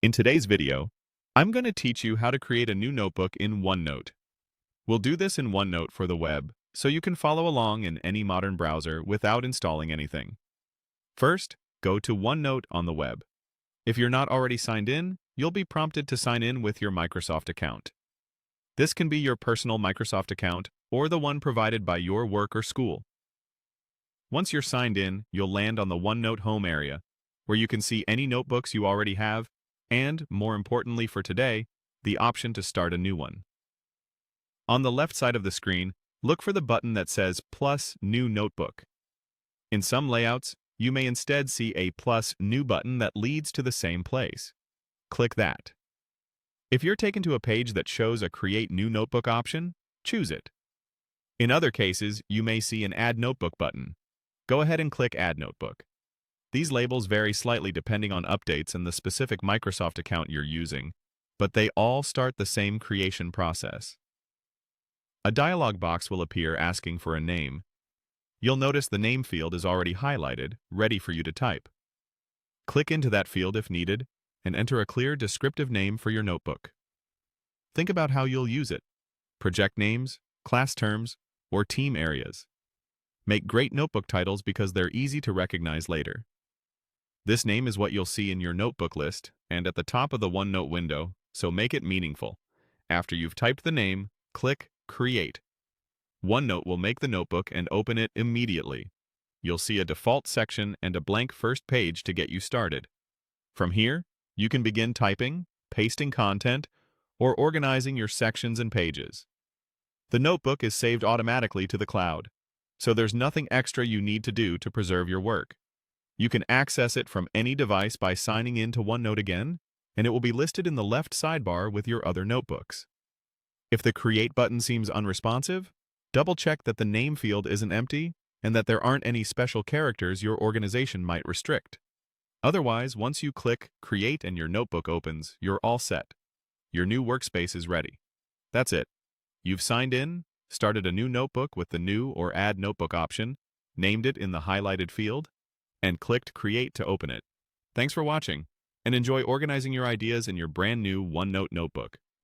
In today's video, I'm going to teach you how to create a new notebook in OneNote. We'll do this in OneNote for the web, so you can follow along in any modern browser without installing anything. First, go to OneNote on the web. If you're not already signed in, you'll be prompted to sign in with your Microsoft account. This can be your personal Microsoft account or the one provided by your work or school. Once you're signed in, you'll land on the OneNote home area, where you can see any notebooks you already have and, more importantly for today, the option to start a new one. On the left side of the screen, look for the button that says Plus New Notebook. In some layouts, you may instead see a Plus New button that leads to the same place. Click that. If you're taken to a page that shows a Create New Notebook option, choose it. In other cases, you may see an Add Notebook button. Go ahead and click Add Notebook. These labels vary slightly depending on updates and the specific Microsoft account you're using, but they all start the same creation process. A dialog box will appear asking for a name. You'll notice the name field is already highlighted, ready for you to type. Click into that field if needed, and enter a clear descriptive name for your notebook. Think about how you'll use it: project names, class terms, or team areas. Make great notebook titles because they're easy to recognize later. This name is what you'll see in your notebook list and at the top of the OneNote window, so make it meaningful. After you've typed the name, click Create. OneNote will make the notebook and open it immediately. You'll see a default section and a blank first page to get you started. From here, you can begin typing, pasting content, or organizing your sections and pages. The notebook is saved automatically to the cloud, so there's nothing extra you need to do to preserve your work. You can access it from any device by signing in to OneNote again, and it will be listed in the left sidebar with your other notebooks. If the Create button seems unresponsive, double-check that the name field isn't empty and that there aren't any special characters your organization might restrict. Otherwise, once you click Create and your notebook opens, you're all set. Your new workspace is ready. That's it. You've signed in, started a new notebook with the New or Add Notebook option, named it in the highlighted field, and clicked Create to open it. Thanks for watching, and enjoy organizing your ideas in your brand new OneNote notebook.